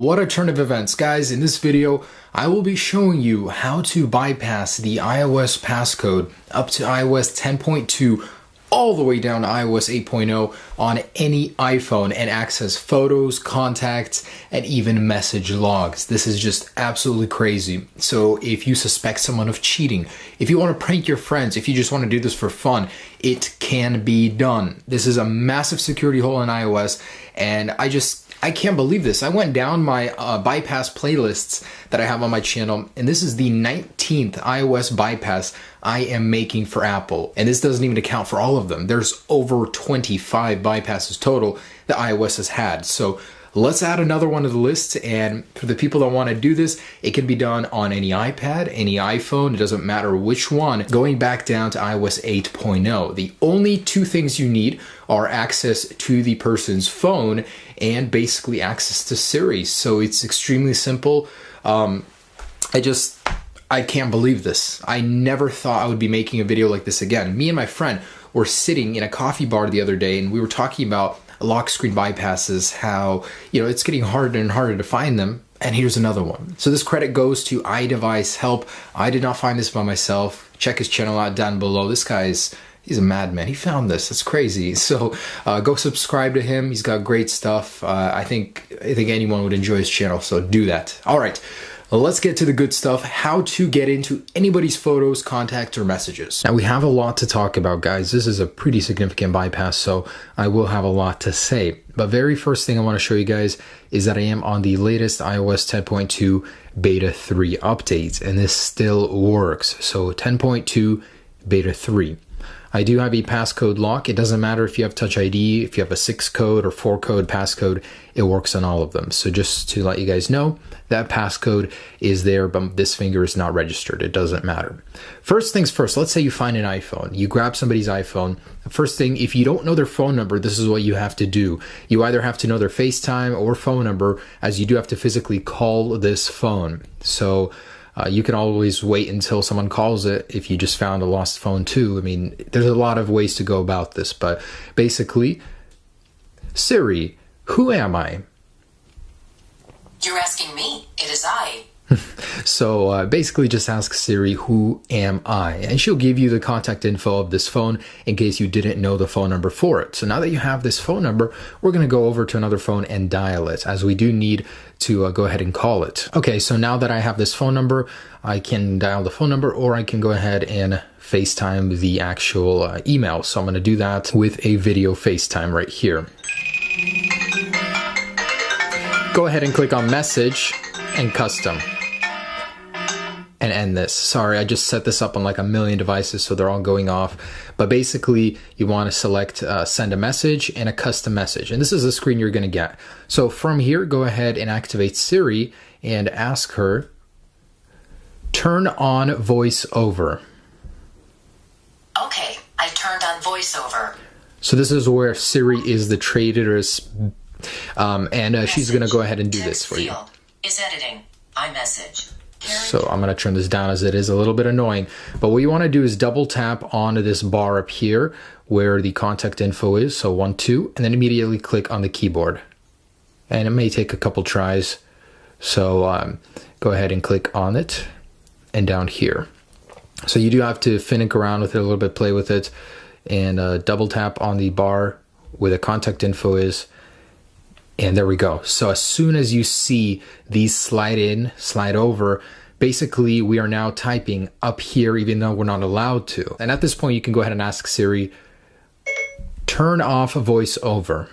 What a turn of events, guys. In this video, I will be showing you how to bypass the iOS passcode up to iOS 10.2 all the way down to iOS 8.0 on any iPhone and access photos, contacts, and even message logs. This is just absolutely crazy. So if you suspect someone of cheating, if you want to prank your friends, if you just want to do this for fun, it can be done. This is a massive security hole in iOS, and I can't believe this. I went down my bypass playlists that I have on my channel, and this is the 19th iOS bypass I am making for Apple. And this doesn't even account for all of them. There's over 25 bypasses total that iOS has had. So let's add another one to the list. And for the people that want to do this, it can be done on any iPad, any iPhone, it doesn't matter which one, going back down to iOS 8.0. The only two things you need are access to the person's phone and basically access to Siri. So it's extremely simple. I can't believe this. I never thought I would be making a video like this again. Me and my friend were sitting in a coffee bar the other day, and we were talking about lock screen bypasses, how, it's getting harder and harder to find them. And here's another one. So this credit goes to iDevice Help. I did not find this by myself. Check his channel out down below. This guy's he's a madman. He found this. That's crazy. So go subscribe to him. He's got great stuff. I think anyone would enjoy his channel. So do that. All right. Let's get to the good stuff, how to get into anybody's photos, contacts, or messages. Now we have a lot to talk about, guys. This is a pretty significant bypass, so I will have a lot to say. But very first thing I want to show you guys is that I am on the latest iOS 10.2 beta 3 update, and this still works. So 10.2 beta 3. I do have a passcode lock. It doesn't matter if you have Touch ID, if you have a 6-code or 4-code passcode, it works on all of them. So just to let you guys know, that passcode is there, but this finger is not registered. It doesn't matter. First things first, let's say you find an iPhone. You grab somebody's iPhone. The first thing, if you don't know their phone number, this is what you have to do. You either have to know their FaceTime or phone number, as you do have to physically call this phone. So you can always wait until someone calls it if you just found a lost phone too. I mean, there's a lot of ways to go about this, but basically, Siri, who am I? You're asking me. It is I. So basically just ask Siri, who am I? And she'll give you the contact info of this phone in case you didn't know the phone number for it. So now that you have this phone number, we're going to go over to another phone and dial it, as we do need to go ahead and call it. Okay, so now that I have this phone number, I can dial the phone number, or I can go ahead and FaceTime the actual email. So I'm going to do that with a video FaceTime right here. Go ahead and click on message and custom and end this. Sorry, I just set this up on like a million devices, so they're all going off. But basically, you want to select send a message and a custom message. And this is the screen you're going to get. So from here, go ahead and activate Siri and ask her, turn on voiceover. Okay, I turned on voiceover. So this is where Siri is the traitorous, and she's going to go ahead and do this for you. Is editing. iMessage. So I'm going to turn this down, as it is a little bit annoying. But what you want to do is double tap onto this bar up here where the contact info is. So 1, 2, and then immediately click on the keyboard. And it may take a couple tries. So go ahead and click on it and down here. So you do have to finick around with it a little bit, play with it, and double tap on the bar where the contact info is. And there we go. So as soon as you see these slide in, slide over, basically we are now typing up here, even though we're not allowed to. And at this point, you can go ahead and ask Siri, turn off voiceover.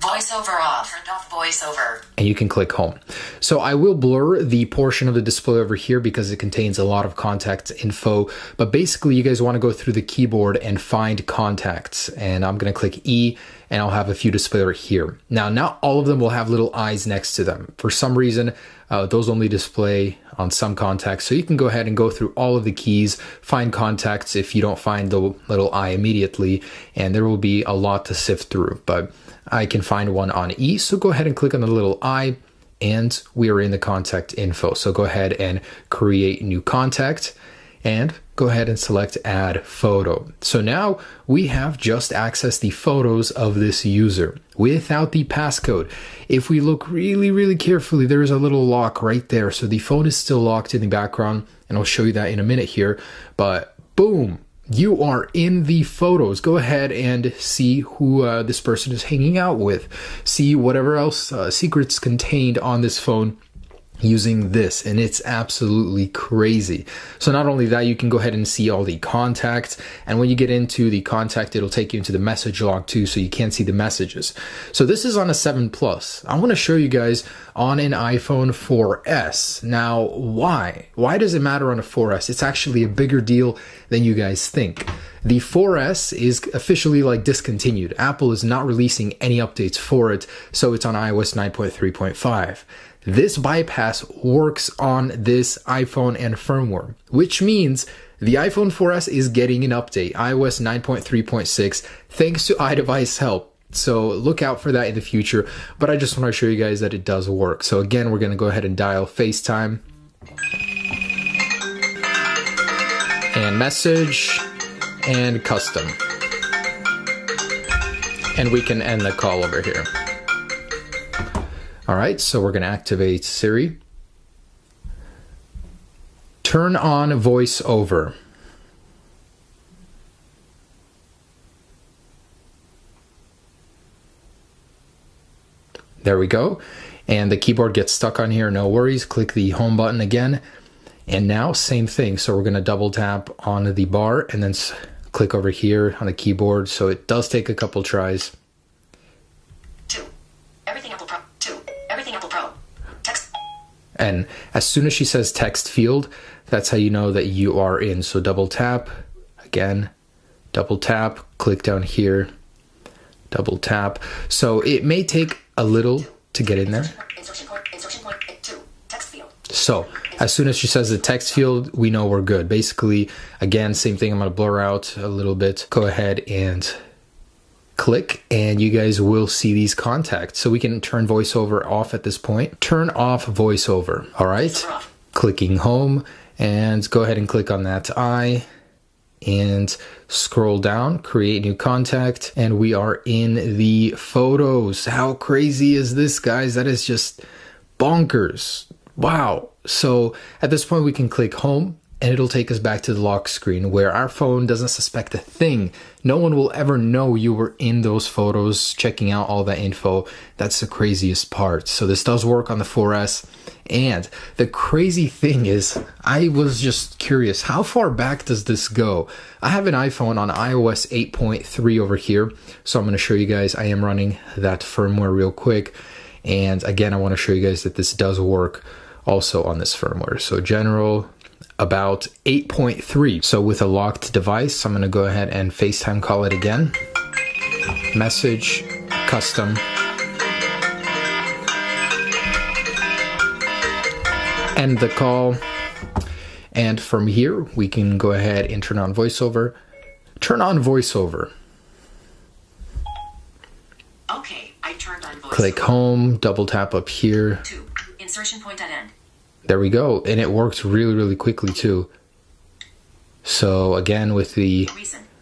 Voiceover off. Turned off voiceover. And you can click home. So I will blur the portion of the display over here because it contains a lot of contact info. But basically, you guys want to go through the keyboard and find contacts. And I'm going to click E, and I'll have a few display right here. Now, not all of them will have little eyes next to them. For some reason, those only display on some contacts. So you can go ahead and go through all of the keys, find contacts if you don't find the little eye immediately, and there will be a lot to sift through. But I can find one on E, so go ahead and click on the little eye, and we are in the contact info. So go ahead and create new contact, and go go ahead and select add photo. So now we have just accessed the photos of this user without the passcode. If we look really carefully, there is a little lock right there. So the phone is still locked in the background, and I'll show you that in a minute here, but boom, you are in the photos. Go ahead and see who this person is hanging out with. See whatever else secrets contained on this phone using this, and it's absolutely crazy. So not only that, you can go ahead and see all the contacts, and when you get into the contact, it'll take you into the message log too, so you can't see the messages. So this is on a 7 Plus. I want to show you guys on an iPhone 4S. Now, why does it matter on a 4S? It's actually a bigger deal than you guys think. The 4S is officially like discontinued. Apple is not releasing any updates for it, so it's on iOS 9.3.5. This bypass works on this iPhone and firmware, which means the iPhone 4S is getting an update, iOS 9.3.6, thanks to iDevice help. So look out for that in the future, but I just want to show you guys that it does work. So again, we're going to go ahead and dial FaceTime and message and custom. And we can end the call over here. All right, so we're going to activate Siri. Turn on voiceover. There we go. And the keyboard gets stuck on here, no worries. Click the home button again. And now, same thing. So we're going to double tap on the bar and then click over here on the keyboard. So it does take a couple tries. And as soon as she says text field, that's how you know that you are in. So double tap, again, double tap, click down here, double tap. So it may take a little to get in there. So as soon as she says the text field, we know we're good. Basically, again, same thing. I'm going to blur out a little bit. Go ahead and click, and you guys will see these contacts. So we can turn voiceover off at this point. Turn off voiceover. All right. Clicking home, and go ahead and click on that eye and scroll down, create new contact, and we are in the photos. How crazy is this, guys? That is just bonkers. Wow. So at this point, we can click home, and it'll take us back to the lock screen where our phone doesn't suspect a thing. No one will ever know you were in those photos, checking out all that info. That's the craziest part. So this does work on the 4S. And the crazy thing is, I was just curious, how far back does this go? I have an iPhone on iOS 8.3 over here. So I'm going to show you guys, I am running that firmware real quick. And again, I want to show you guys that this does work also on this firmware. So general, about 8.3. So with a locked device, I'm going to go ahead and FaceTime call it again. Message, custom. End the call. And from here, we can go ahead and turn on voiceover. Turn on voiceover. Okay, I turned on voiceover. Click home, double tap up here. 2. Insertion point at end. There we go. And it works really quickly too. So again, with the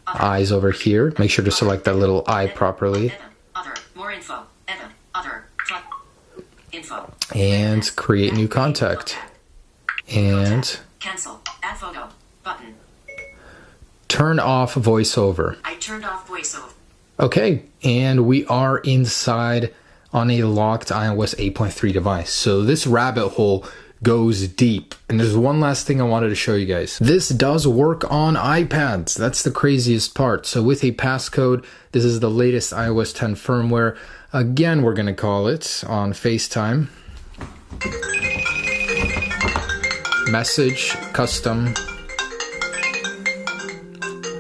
eyes over here, make sure to select that little eye properly. Other, more info, other, info. And create new contact. And cancel, add photo, button. Turn off voiceover. I turned off voiceover. Okay, and we are inside on a locked iOS 8.3 device. So this rabbit hole goes deep. And there's one last thing I wanted to show you guys. This does work on iPads. That's the craziest part. So with a passcode, this is the latest iOS 10 firmware. Again, we're going to call it on FaceTime. Message, custom.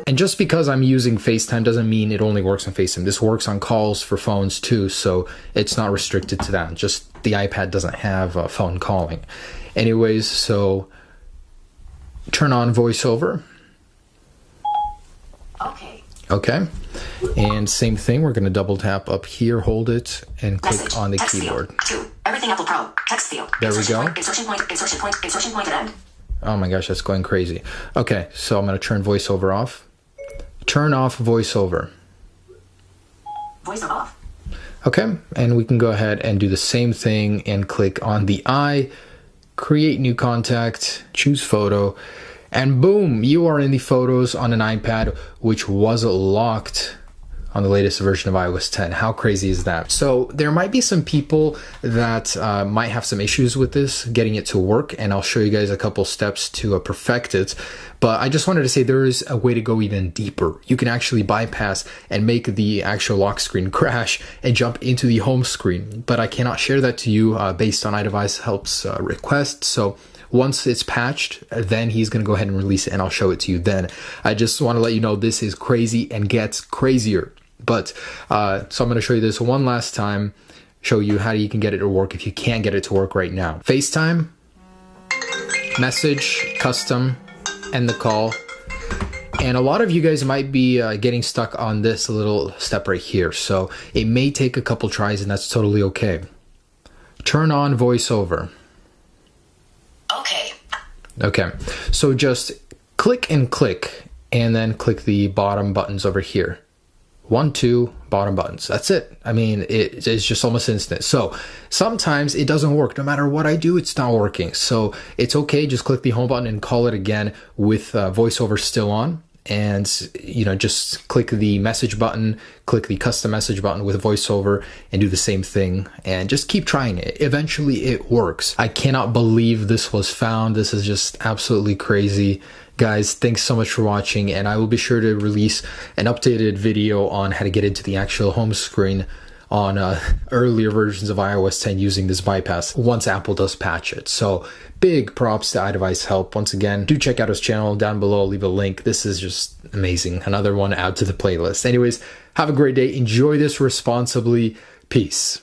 And just because I'm using FaceTime doesn't mean it only works on FaceTime. This works on calls for phones too, so it's not restricted to that. Just the iPad doesn't have phone calling. Anyways, so turn on voiceover. Okay. And same thing, we're going to double tap up here, hold it, and click on the keyboard. Everything Apple Pro. Text field. There we go. Insertion point at end. Oh my gosh, that's going crazy. Okay, so I'm going to turn voiceover off. Turn off voiceover. Voiceover off. Okay, and we can go ahead and do the same thing and click on the eye, create new contact, choose photo, and boom, you are in the photos on an iPad, which was locked on the latest version of iOS 10. How crazy is that? So there might be some people that might have some issues with this, getting it to work, and I'll show you guys a couple steps to perfect it. But I just wanted to say there is a way to go even deeper. You can actually bypass and make the actual lock screen crash and jump into the home screen. But I cannot share that to you based on iDevice Help's request. So once it's patched, then he's going to go ahead and release it, and I'll show it to you then. I just want to let you know this is crazy and gets crazier. But so I'm going to show you this one last time, show you how you can get it to work if you can't get it to work right now. FaceTime, message, custom, end the call. And a lot of you guys might be getting stuck on this little step right here. So it may take a couple tries, and that's totally okay. Turn on voiceover. Okay. Okay, so just click and click, and then click the bottom buttons over here. 1, 2, bottom buttons. That's it. I mean, it's just almost instant. So sometimes it doesn't work. No matter what I do, it's not working. So it's okay. Just click the home button and call it again with voiceover still on. And, you know, just click the message button, click the custom message button with voiceover, and do the same thing. And just keep trying it. Eventually it works. I cannot believe this was found. This is just absolutely crazy. Guys, thanks so much for watching, and I will be sure to release an updated video on how to get into the actual home screen on earlier versions of iOS 10 using this bypass once Apple does patch it. So big props to iDevice Help. Once again, do check out his channel down below. I'll leave a link. This is just amazing. Another one add to the playlist. Anyways, have a great day. Enjoy this responsibly. Peace.